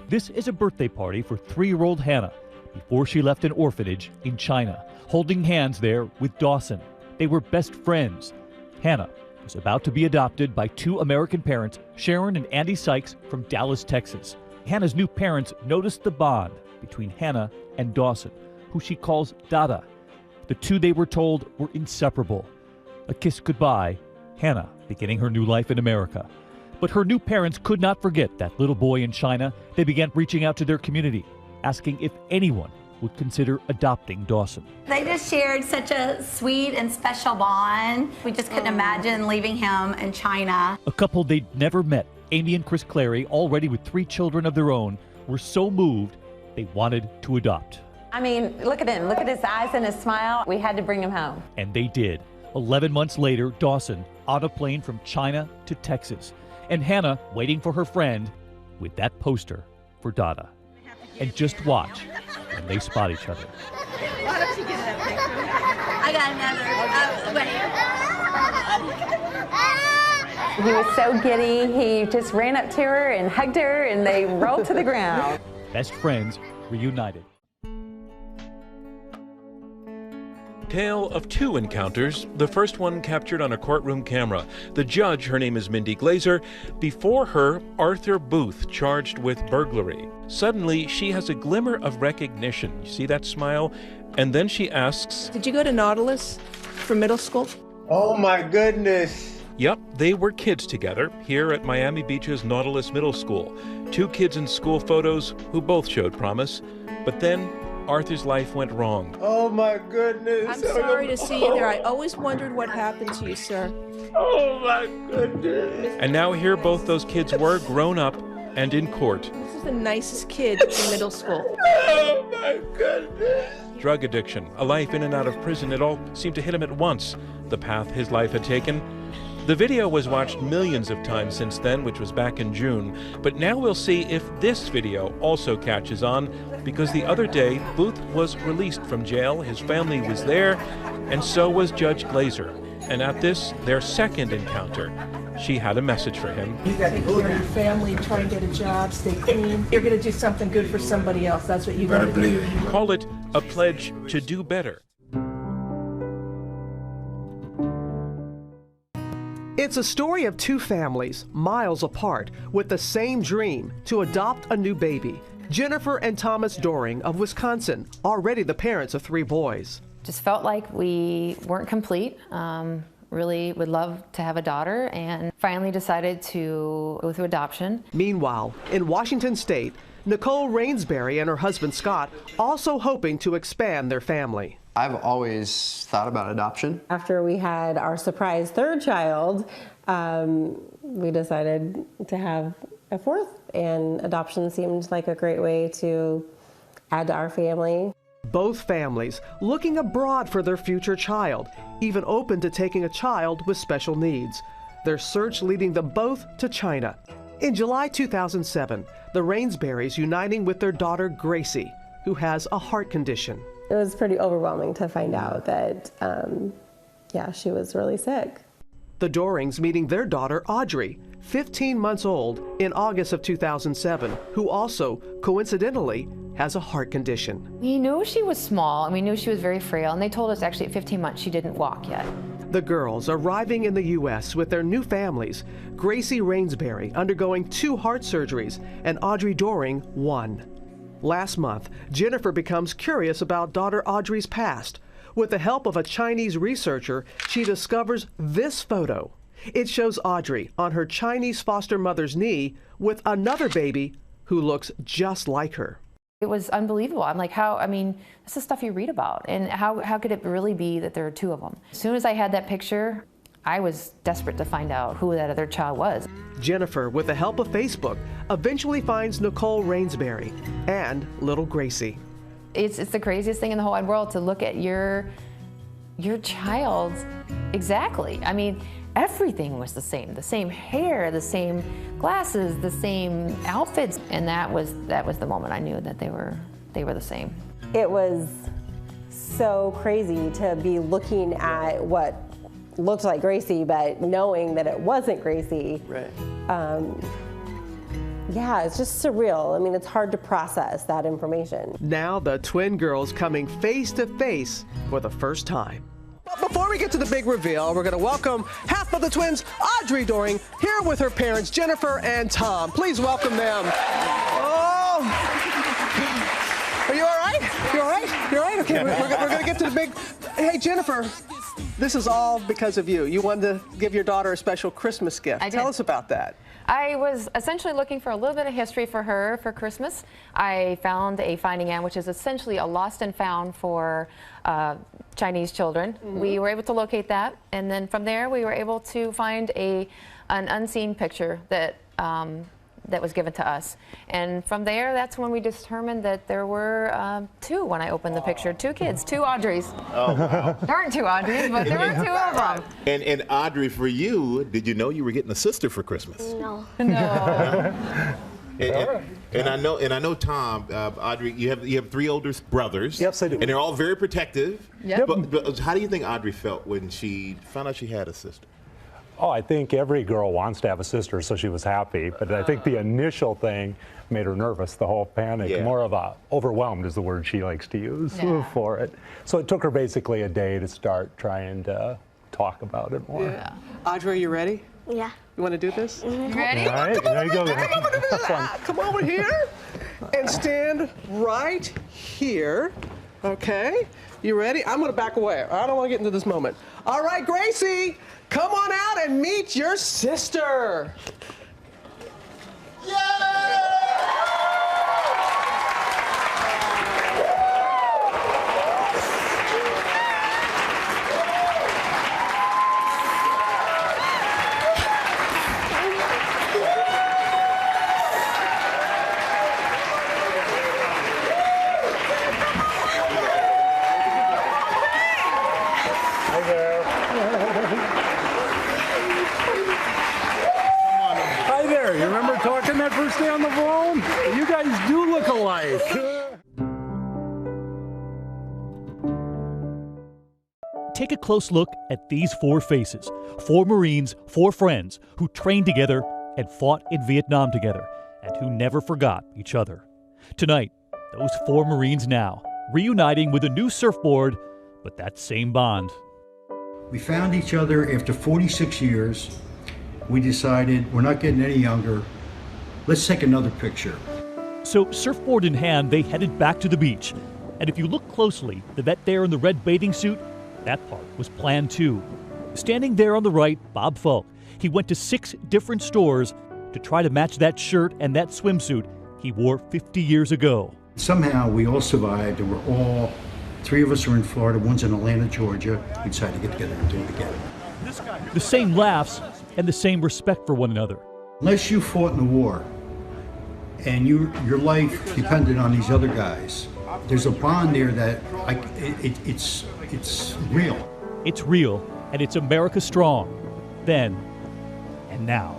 This is a birthday party for 3-year-old Hannah before she left an orphanage in China, holding hands there with Dawson. They were best friends. Hannah was about to be adopted by 2 American parents, Sharon and Andy Sykes from Dallas, Texas. Hannah's new parents noticed the bond between Hannah and Dawson, who she calls Dada. The two, they were told, were inseparable. A kiss goodbye, Hannah beginning her new life in America. But her new parents could not forget that little boy in China. They began reaching out to their community, asking if anyone would consider adopting Dawson. They just shared such a sweet and special bond. We just couldn't imagine leaving him in China. A couple they'd never met, Amy and Chris Clary, already with 3 children of their own, were so moved they wanted to adopt. I mean, look at him. Look at his eyes and his smile. We had to bring him home. And they did. 11 months later, Dawson on a plane from China to Texas, and Hannah waiting for her friend with that poster for Dada. And just watch when they spot each other. Why don't you get that picture? He was so giddy. He just ran up to her and hugged her, and they rolled to the ground. Best friends reunited. Tale of 2 encounters, the first one captured on a courtroom camera. The judge, her name is Mindy Glazer. Before her, Arthur Booth, charged with burglary. Suddenly, she has a glimmer of recognition. You see that smile? And then she asks, "Did you go to Nautilus for middle school?" Oh my goodness. Yep, they were kids together here at Miami Beach's Nautilus Middle School. 2 kids in school photos who both showed promise. But then Arthur's life went wrong. Oh my goodness. I'm sorry to see you there. I always wondered what happened to you, sir. Oh my goodness. And now here both those kids were grown up and in court. This is the nicest kid in middle school. Oh my goodness. Drug addiction, a life in and out of prison, it all seemed to hit him at once, the path his life had taken. The video was watched millions of times since then, which was back in June. But now we'll see if this video also catches on, because the other day, Booth was released from jail, his family was there, and so was Judge Glazer. And at this, their second encounter, she had a message for him. You got to take care of your family, try and get a job, stay clean. You're going to do something good for somebody else. That's what you got to do. Call it a pledge to do better. It's a story of 2 families, miles apart, with the same dream to adopt a new baby. Jennifer and Thomas Doring of Wisconsin, already the parents of 3 boys. Just felt like we weren't complete. Really would love to have a daughter, and finally decided to go through adoption. Meanwhile, in Washington State, Nicole Rainsbury and her husband Scott also hoping to expand their family. I've always thought about adoption. After we had our surprise 3rd child, we decided to have a 4th, and adoption seemed like a great way to add to our family. Both families looking abroad for their future child, even open to taking a child with special needs. Their search leading them both to China. In July 2007, the Rainsburys uniting with their daughter Gracie, who has a heart condition. It was pretty overwhelming to find out that, she was really sick. The Dorings meeting their daughter Audrey, 15 months old, in August of 2007, who also, coincidentally, has a heart condition. We knew she was small, and we knew she was very frail, and they told us actually at 15 months she didn't walk yet. The girls arriving in the U.S. with their new families, Gracie Rainsbury undergoing 2 heart surgeries, and Audrey Doring 1. Last month, Jennifer becomes curious about daughter Audrey's past. With the help of a Chinese researcher, she discovers this photo. It shows Audrey on her Chinese foster mother's knee with another baby who looks just like her. It was unbelievable. I'm like, this is stuff you read about, and how could it really be that there are 2 of them? As soon as I had that picture, I was desperate to find out who that other child was. Jennifer, with the help of Facebook, eventually finds Nicole Rainsbury and little Gracie. It's the craziest thing in the whole wide world to look at your child exactly. Everything was the same hair, the same glasses, the same outfits, and that was the moment I knew that they were the same. It was so crazy to be looking at what looked like Gracie, but knowing that it wasn't Gracie. Right. Yeah, it's just surreal. I mean, it's hard to process that information. Now the twin girls coming face to face for the first time. But before we get to the big reveal, we're going to welcome half of the twins, Audrey Doring, here with her parents, Jennifer and Tom. Please welcome them. Oh! Are you all right? You all right? You all right? Okay, we're going to get to the big... Hey, Jennifer, this is all because of you. You wanted to give your daughter a special Christmas gift. I did. Tell us about that. I was essentially looking for a little bit of history for her for Christmas. I found a Finding Anne, which is essentially a lost and found for Chinese children. We were able to locate that, and then from there we were able to find an unseen picture that that was given to us. And from there, that's when we determined that there were two when I opened the picture. Two kids, two Audreys. Oh, wow. There aren't two Audreys, but there were two of them. And Audrey, for you, did you know you were getting a sister for Christmas? No. And I know, Tom, Audrey, you have three older brothers. Yes, I do. And they're all very protective. Yep. But how do you think Audrey felt when she found out she had a sister? Oh, I think every girl wants to have a sister, so she was happy. But I think the initial thing made her nervous, the whole panic. Yeah. More of a overwhelmed is the word she likes to use for it. So it took her basically a day to start trying to talk about it more. Yeah. Audrey, you ready? Yeah. You want to do this? Mm-hmm. Ready? All right, there you go. Come over here and stand right here. Okay, you ready? I'm going to back away. I don't want to get into this moment. All right, Gracie, come on out and meet your sister. Hi there. You remember talking that first day on the phone? You guys do look alike. Take a close look at these four faces. Four Marines, four friends who trained together and fought in Vietnam together and who never forgot each other. Tonight, those four Marines now reuniting with a new surfboard, but that same bond. We found each other after 46 years. We decided we're not getting any younger. Let's take another picture. So, surfboard in hand, they headed back to the beach. And if you look closely, the vet there in the red bathing suit, that part was planned too. Standing there on the right, Bob Falk. He went to 6 different stores to try to match that shirt and that swimsuit he wore 50 years ago. Somehow we all survived, and we're all, 3 of us are in Florida, one's in Atlanta, Georgia. We decided to get together and do it again. The same laughs and the same respect for one another. Unless you fought in the war and your life depended on these other guys, there's a bond there that it's real. It's real, and it's America strong. Then and now.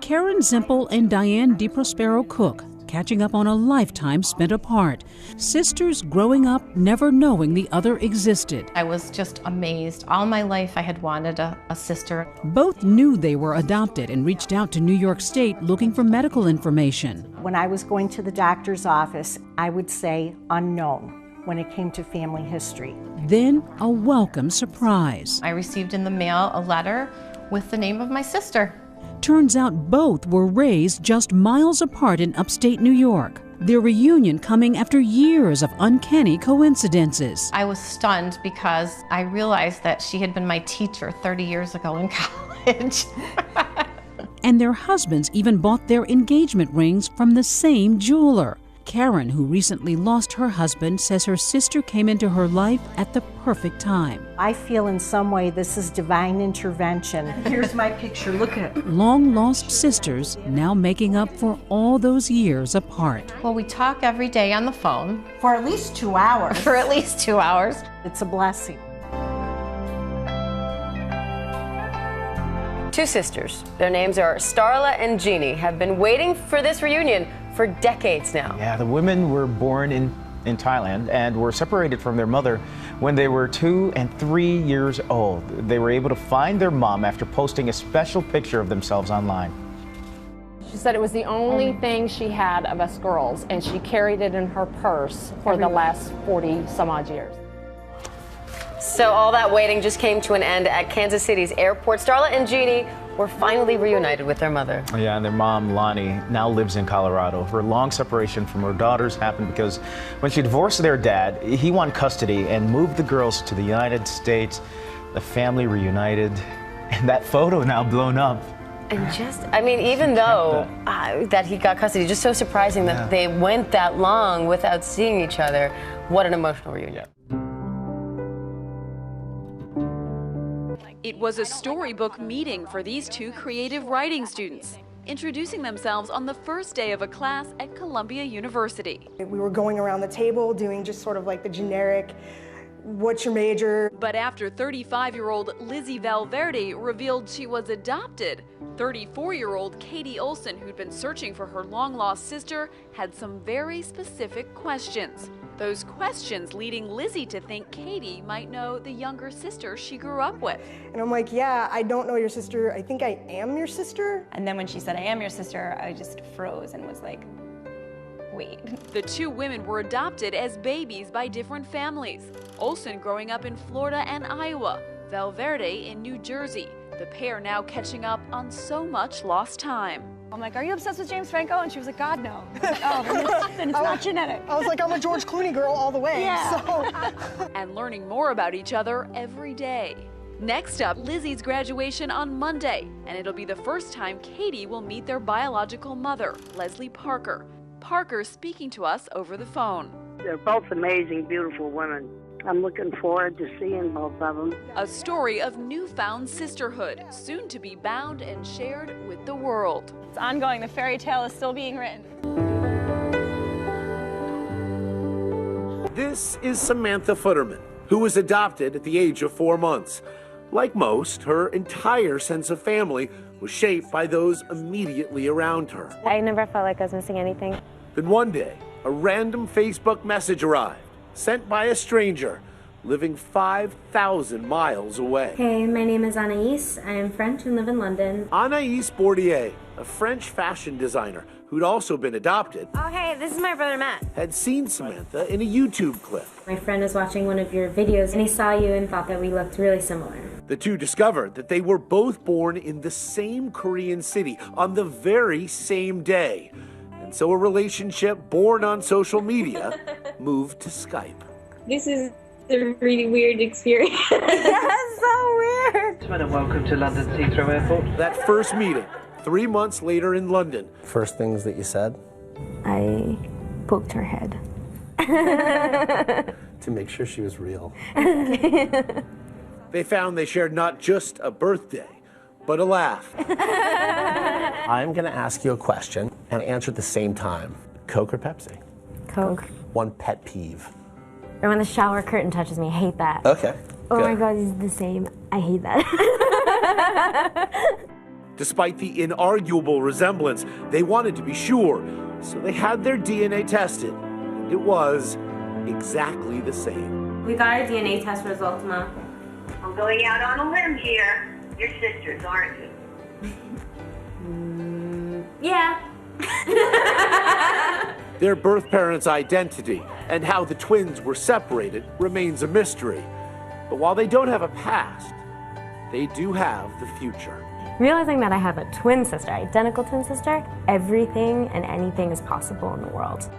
Karen Zimpel and Diane DeProspero Cook, catching up on a lifetime spent apart. Sisters growing up, never knowing the other existed. I was just amazed. All my life I had wanted a sister. Both knew they were adopted and reached out to New York State looking for medical information. When I was going to the doctor's office, I would say unknown when it came to family history. Then a welcome surprise. I received in the mail a letter with the name of my sister. Turns out both were raised just miles apart in upstate New York. Their reunion coming after years of uncanny coincidences. I was stunned because I realized that she had been my teacher 30 years ago in college. And their husbands even bought their engagement rings from the same jeweler. Karen, who recently lost her husband, says her sister came into her life at the perfect time. I feel in some way this is divine intervention. Here's my picture, look at it. Long-lost sisters now making up for all those years apart. Well, we talk every day on the phone. For at least 2 hours. For at least 2 hours. It's a blessing. Two sisters, their names are Starla and Jeannie, have been waiting for this reunion for decades now. Yeah, the women were born in Thailand and were separated from their mother when they were 2 and 3 years old. They were able to find their mom after posting a special picture of themselves online. She said it was the only thing she had of us girls, and she carried it in her purse for the last 40 some odd years. So all that waiting just came to an end at Kansas City's airport. Starla and Jeannie were finally reunited with their mother. Yeah, and their mom, Lonnie, now lives in Colorado. Her long separation from her daughters happened because when she divorced their dad, he won custody and moved the girls to the United States. The family reunited, and that photo now blown up. And just, I mean, even though that he got custody, just so surprising that they went that long without seeing each other. What an emotional reunion. It was a storybook meeting for these two creative writing students, introducing themselves on the first day of a class at Columbia University. We were going around the table doing just sort of like the generic, what's your major? But after 35-year-old Lizzie Valverde revealed she was adopted, 34-year-old Katie Olson, who'd been searching for her long-lost sister, had some very specific questions. Those questions leading Lizzie to think Katie might know the younger sister she grew up with. And I'm like, yeah, I don't know your sister. I think I am your sister. And then when she said, I am your sister, I just froze and was like, wait. The two women were adopted as babies by different families. Olson growing up in Florida and Iowa, Valverde in New Jersey. The pair now catching up on so much lost time. I'm like, are you obsessed with James Franco? And she was like, God, no. Like, oh, then it's not genetic. I was like, I'm a George Clooney girl all the way. Yeah. So. And learning more about each other every day. Next up, Lizzie's graduation on Monday, and it'll be the first time Katie will meet their biological mother, Leslie Parker. Parker speaking to us over the phone. They're both amazing, beautiful women. I'm looking forward to seeing both of them. A story of newfound sisterhood, soon to be bound and shared with the world. It's ongoing. The fairy tale is still being written. This is Samantha Futterman, who was adopted at the age of 4 months. Like most, her entire sense of family was shaped by those immediately around her. I never felt like I was missing anything. Then one day, a random Facebook message arrived, sent by a stranger living 5,000 miles away. Hey, my name is Anaïs. I am French and live in London. Anaïs Bordier, a French fashion designer who'd also been adopted, Oh, hey, this is my brother Matt. had seen Samantha in a YouTube clip. My friend was watching one of your videos and he saw you and thought that we looked really similar. The two discovered that they were both born in the same Korean city on the very same day. And so a relationship born on social media moved to Skype. This is a really weird experience. That's so weird. And welcome to London Heathrow Airport. That first meeting, 3 months later in London. First things that you said? I poked her head. To make sure she was real. They found they shared not just a birthday, but a laugh. I'm going to ask you a question and answer at the same time. Coke or Pepsi? Coke. One pet peeve. Or when the shower curtain touches me, I hate that. Okay. Oh my good. God, it's the same. I hate that. Despite the inarguable resemblance, they wanted to be sure, so they had their DNA tested, and it was exactly the same. We got our DNA test results, Ma. I'm going out on a limb here. You're sisters, aren't you? Yeah. Their birth parents' identity and how the twins were separated remains a mystery. But while they don't have a past, they do have the future. Realizing that I have a twin sister, identical twin sister, everything and anything is possible in the world.